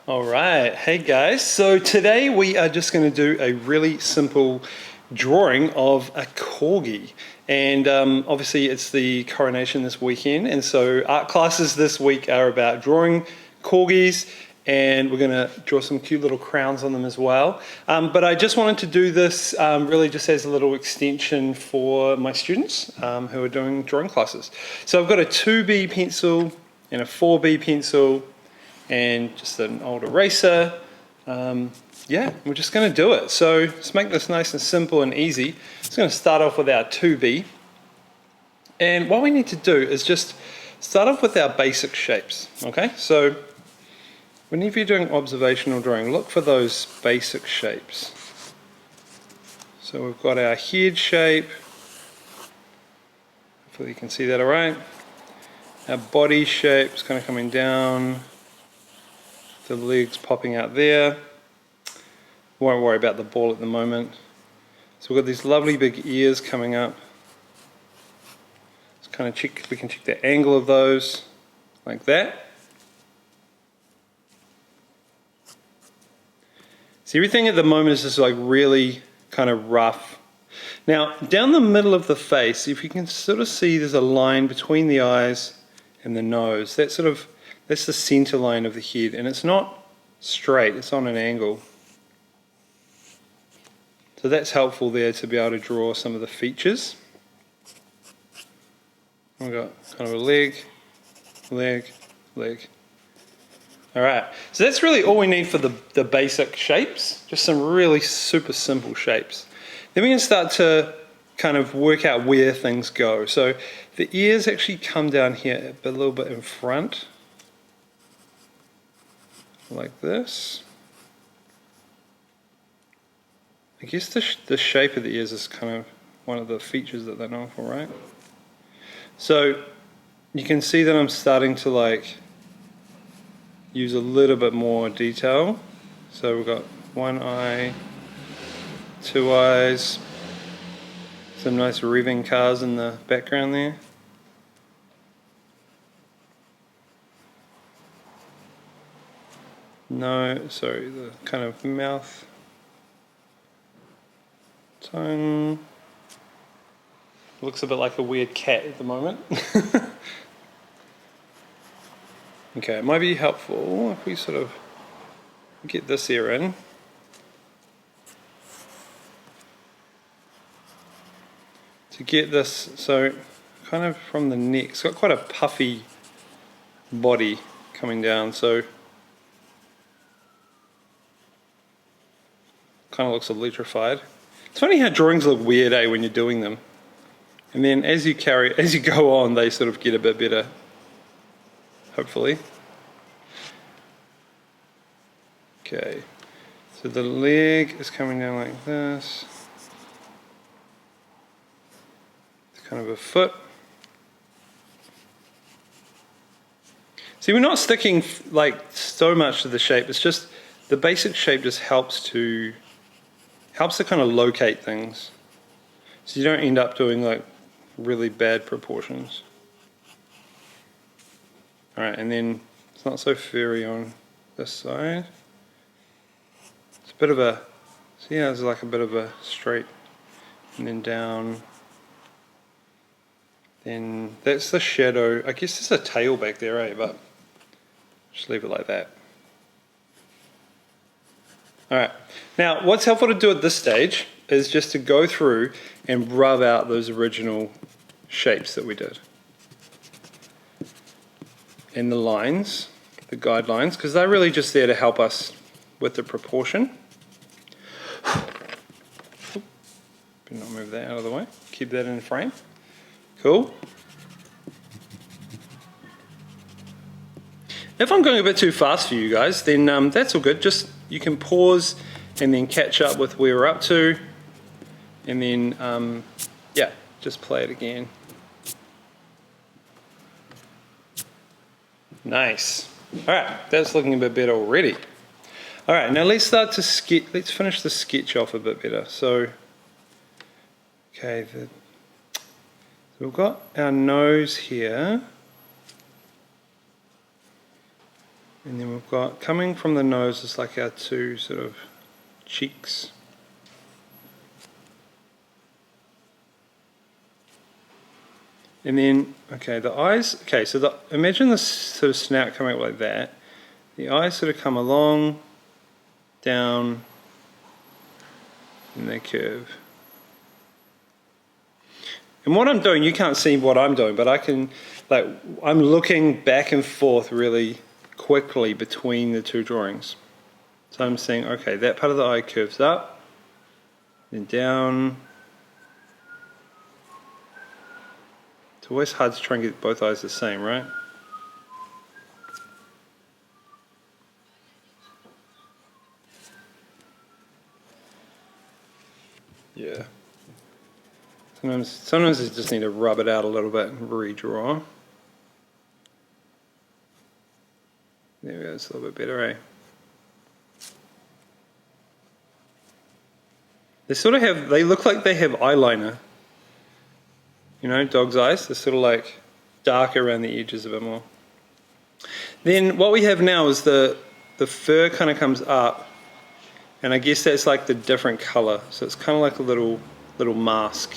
All right, hey guys. So today we are just going to do a really simple drawing of a corgi. And obviously it's the coronation this weekend. And so art classes this week are about drawing corgis, and we're going to draw some cute little crowns on them as well. But I just wanted to do this really just as a little extension for my students who are doing drawing classes. So I've got a 2B pencil and a 4B pencil and just an old eraser. Yeah, we're just going to do it. So let's make this nice and simple and easy. It's going to start off with our 2B. And what we need to do is just start off with our basic shapes, okay? So whenever you're doing observational drawing, look for those basic shapes. So we've got our head shape. Hopefully you can see that all right. Our body shape is kind of coming down. The legs popping out there. Won't worry about the ball at the moment. So we've got these lovely big ears coming up. Let's kind of check, we can check the angle of those, like that. So everything at the moment is just like really kind of rough. Now, down the middle of the face, if you can sort of see there's a line between the eyes and the nose. That's the center line of the head, and it's not straight, it's on an angle. So that's helpful there to be able to draw some of the features. We've got kind of a leg, leg, leg. Alright, so that's really all we need for the basic shapes, just some really super simple shapes. Then we can start to kind of work out where things go. So the ears actually come down here a little bit in front, like this. I guess the shape of the ears is kind of one of the features that they're known for, right? So you can see that I'm starting to like use a little bit more detail. So we've got one eye, two eyes, some nice revving cars in the background there. No, sorry, the kind of mouth, tongue. Looks a bit like a weird cat at the moment. Okay, it might be helpful if we sort of get this ear in. To get this, so kind of from the neck, it's got quite a puffy body coming down, so kind of looks electrified. It's funny how drawings look weird, when you're doing them. And then as you go on, they sort of get a bit better, hopefully. Okay, so the leg is coming down like this. It's kind of a foot. See, we're not sticking like so much to the shape, it's just the basic shape just helps to kind of locate things, so you don't end up doing like really bad proportions. Alright, and then it's not so furry on this side. It's a bit of a, see how there's like a bit of a straight, and then down. Then that's the shadow. I guess there's a tail back there, but just leave it like that. Alright, now what's helpful to do at this stage is just to go through and rub out those original shapes that we did. And the lines, the guidelines, because they're really just there to help us with the proportion. Better not move that out of the way, keep that in frame. Cool. If I'm going a bit too fast for you guys, then that's all good. Just you can pause and then catch up with where we're up to, and then yeah, just play it again. Nice. All right, that's looking a bit better already. All right, now let's start to sketch. Let's finish the sketch off a bit better. So, okay, so we've got our nose here. And then we've got, coming from the nose, is like our two sort of cheeks. And then, okay, the eyes, okay, so imagine this sort of snout coming up like that. The eyes sort of come along, down, and they curve. And what I'm doing, you can't see what I'm doing, but I can, like, I'm looking back and forth really quickly between the two drawings. So I'm saying, okay, that part of the eye curves up, then down. It's always hard to try and get both eyes the same, right? Yeah. Sometimes you just need to rub it out a little bit and redraw. There we go, it's a little bit better, eh? They sort of have, they look like they have eyeliner. You know, dog's eyes, they're sort of like dark around the edges a bit more. Then what we have now is the fur kind of comes up, and I guess that's like the different color. So it's kind of like a little mask.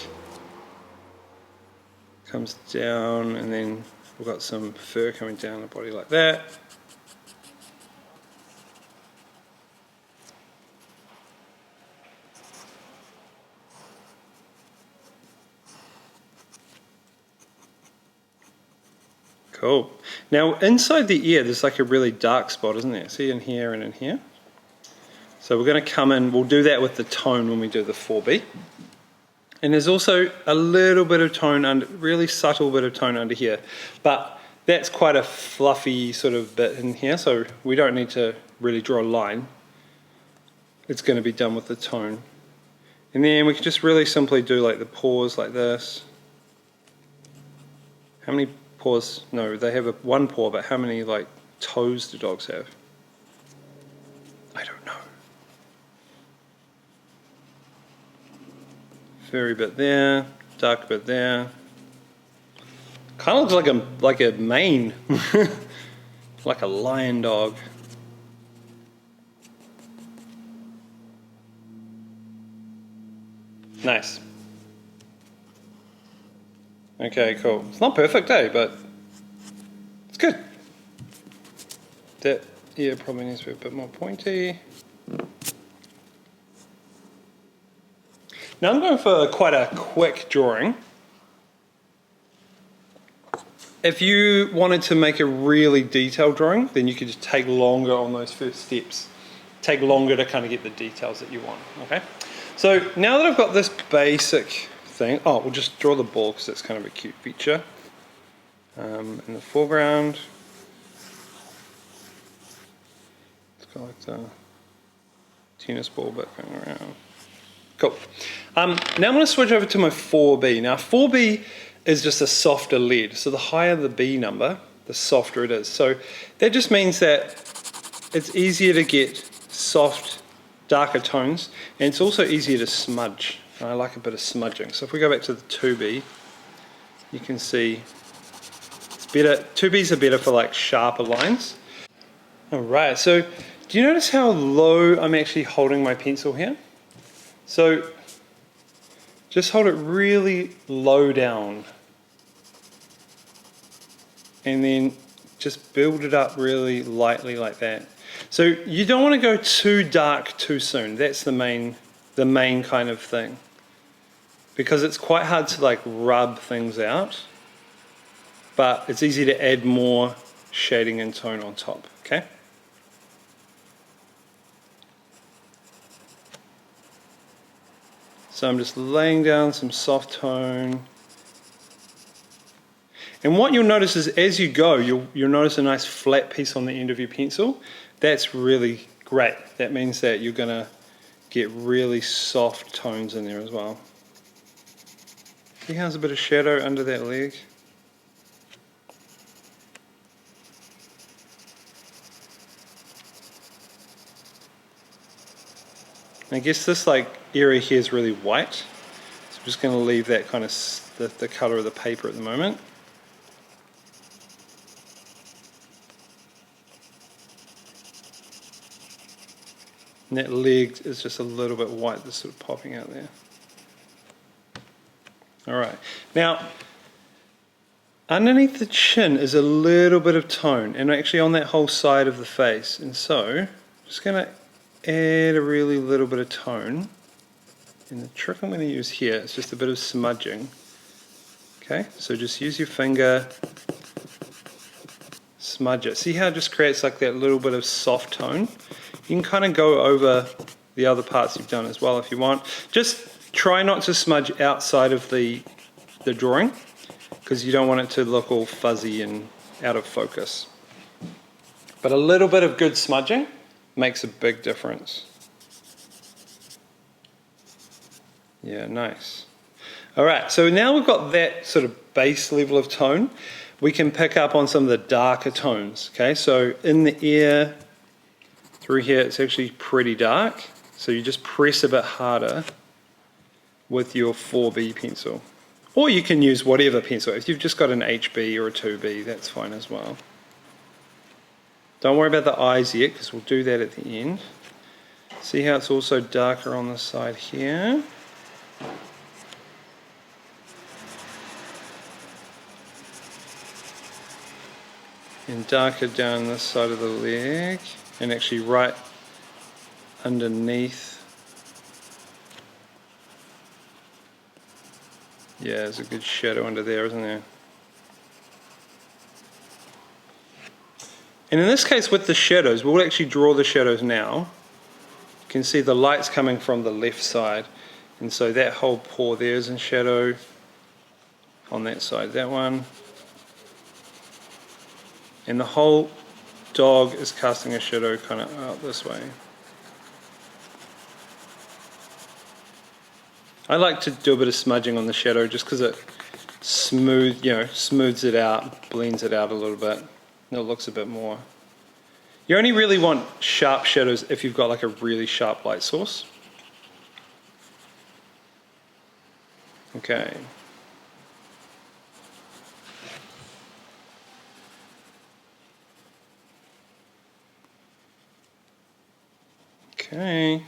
Comes down, and then we've got some fur coming down the body like that. Cool. Now inside the ear there's like a really dark spot, isn't there? See, in here and in here. So we're going to come in, we'll do that with the tone when we do the 4B. And there's also a little bit of tone, under, really subtle bit of tone under here. But that's quite a fluffy sort of bit in here, so we don't need to really draw a line. It's going to be done with the tone. And then we can just really simply do like the paws like this. How many paws? No, they have one paw, but how many like toes do dogs have? I don't know. Furry bit there, dark bit there. Kind of looks like a mane, like a lion dog. Nice. Okay, cool. It's not perfect, eh? But it's good. That ear probably needs to be a bit more pointy. Now I'm going for quite a quick drawing. If you wanted to make a really detailed drawing, then you could just take longer on those first steps. Take longer to kind of get the details that you want, okay? So now that I've got this basic thing, oh, we'll just draw the ball because that's kind of a cute feature. In the foreground, it's got like the tennis ball bit going around. Cool. Now I'm going to switch over to my 4B. Now 4B is just a softer lead. So the higher the B number, the softer it is. So that just means that it's easier to get soft, darker tones, and it's also easier to smudge. And I like a bit of smudging. So if we go back to the 2B, you can see it's better. 2Bs are better for like sharper lines. All right, so do you notice how low I'm actually holding my pencil here? So just hold it really low down and then just build it up really lightly like that. So you don't want to go too dark too soon. That's the main kind of thing, because it's quite hard to like rub things out, but it's easy to add more shading and tone on top, okay? So I'm just laying down some soft tone. And what you'll notice is as you go, you'll notice a nice flat piece on the end of your pencil. That's really great. That means that you're gonna get really soft tones in there as well. See how there's a bit of shadow under that leg? I guess this like area here is really white, so I'm just going to leave that kind of the colour of the paper at the moment. And that leg is just a little bit white that's sort of popping out there. Alright, now underneath the chin is a little bit of tone, and actually on that whole side of the face. And so, I'm just going to add a really little bit of tone. And the trick I'm going to use here is just a bit of smudging. Okay, so just use your finger, smudge it. See how it just creates like that little bit of soft tone? You can kind of go over the other parts you've done as well if you want. Just try not to smudge outside of the drawing, because you don't want it to look all fuzzy and out of focus. But a little bit of good smudging makes a big difference. Yeah, nice. Alright, so now we've got that sort of base level of tone, we can pick up on some of the darker tones. Okay, so in the ear, through here, it's actually pretty dark. So you just press a bit harder with your 4B pencil. Or you can use whatever pencil. If you've just got an HB or a 2B, that's fine as well. Don't worry about the eyes yet, because we'll do that at the end. See how it's also darker on the side here? And darker down this side of the leg, and actually right underneath. Yeah, there's a good shadow under there, isn't there? And in this case with the shadows, we'll actually draw the shadows now. You can see the light's coming from the left side, and so that whole paw there is in shadow. On that side, that one. And the whole dog is casting a shadow kind of out this way. I like to do a bit of smudging on the shadow just because it smooths it out, blends it out a little bit, and it looks a bit more. You only really want sharp shadows if you've got like a really sharp light source. Okay. Okay,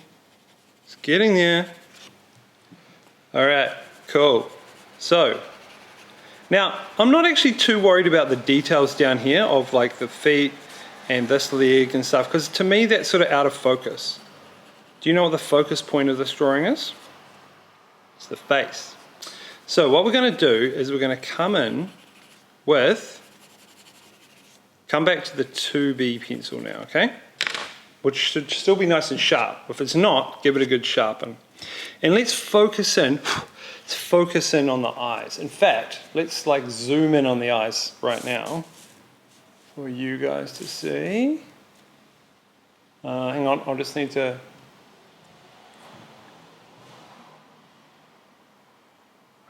it's getting there. All right, cool. So, now I'm not actually too worried about the details down here of like the feet and this leg and stuff, because to me that's sort of out of focus. Do you know what the focus point of this drawing is? It's the face. So what we're going to do is we're going to come back to the 2B pencil now, okay? Which should still be nice and sharp. If it's not, give it a good sharpen. And let's focus in on the eyes. In fact, let's like zoom in on the eyes right now for you guys to see. Hang on, I'll just need to...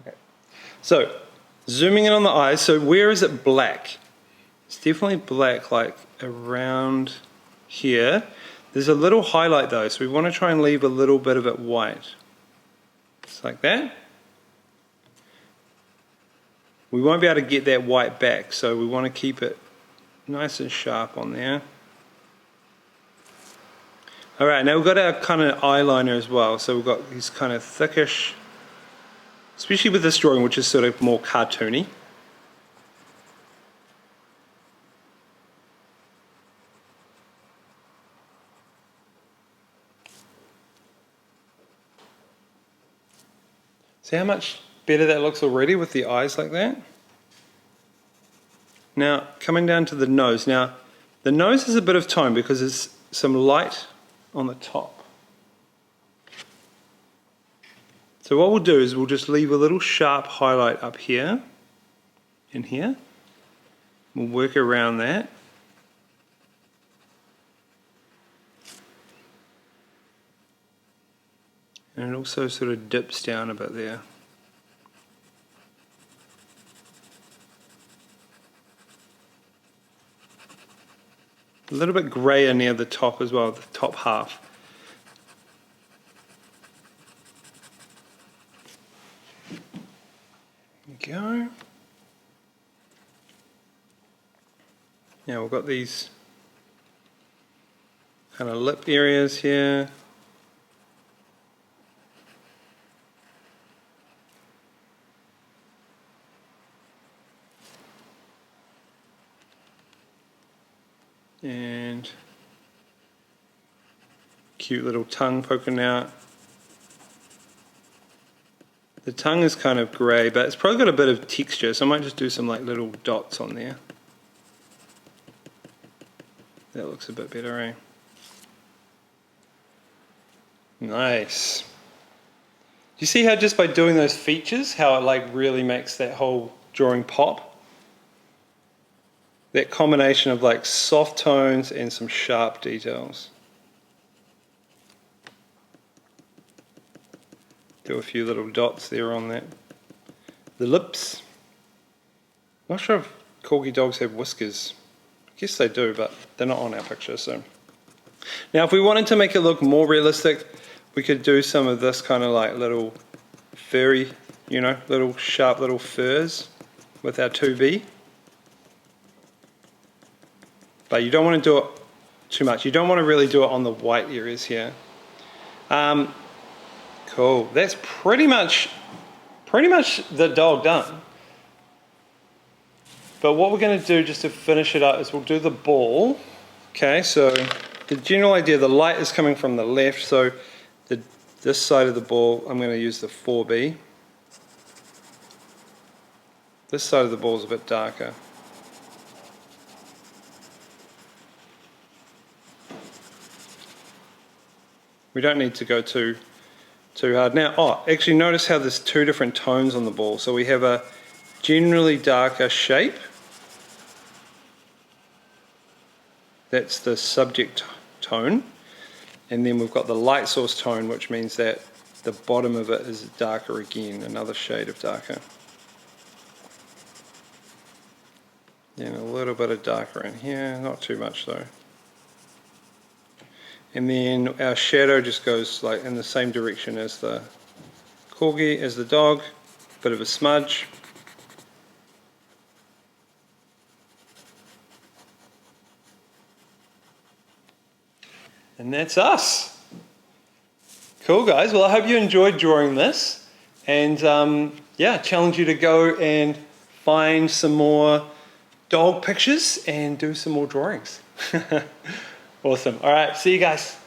Okay. So, zooming in on the eyes, so where is it black? It's definitely black, like around here. There's a little highlight though, so we want to try and leave a little bit of it white. Just like that. We won't be able to get that white back, so we want to keep it nice and sharp on there. Alright, now we've got our kind of eyeliner as well, so we've got these kind of thickish, especially with this drawing which is sort of more cartoony. See how much better that looks already with the eyes like that? Now, coming down to the nose. Now, the nose is a bit of tone because there's some light on the top. So what we'll do is we'll just leave a little sharp highlight up here and here. We'll work around that. And it also sort of dips down a bit there. A little bit grayer near the top as well, the top half. There we go. Now we've got these kind of lip areas here. And cute little tongue poking out. The tongue is kind of grey, but it's probably got a bit of texture, so I might just do some like little dots on there. That looks a bit better, eh? Nice. Do you see how just by doing those features, how it like really makes that whole drawing pop? That combination of like soft tones and some sharp details. Do a few little dots there on that. The lips. Not sure if Corgi dogs have whiskers. I guess they do, but they're not on our picture. So now if we wanted to make it look more realistic, we could do some of this kind of like little furry, you know, little sharp little furs with our 2B. But you don't want to do it too much. You don't want to really do it on the white areas here. Cool. That's pretty much the dog done. But what we're going to do just to finish it up is we'll do the ball. Okay, so the general idea, the light is coming from the left, so this side of the ball, I'm going to use the 4B. This side of the ball is a bit darker. We don't need to go too hard. Now, actually notice how there's two different tones on the ball. So we have a generally darker shape. That's the subject tone. And then we've got the light source tone, which means that the bottom of it is darker again, another shade of darker. And a little bit of darker in here, not too much though. And then our shadow just goes like in the same direction as the Corgi, as the dog, bit of a smudge. And that's us. Cool guys, well I hope you enjoyed drawing this, and yeah, challenge you to go and find some more dog pictures and do some more drawings. Awesome. All right, see you guys.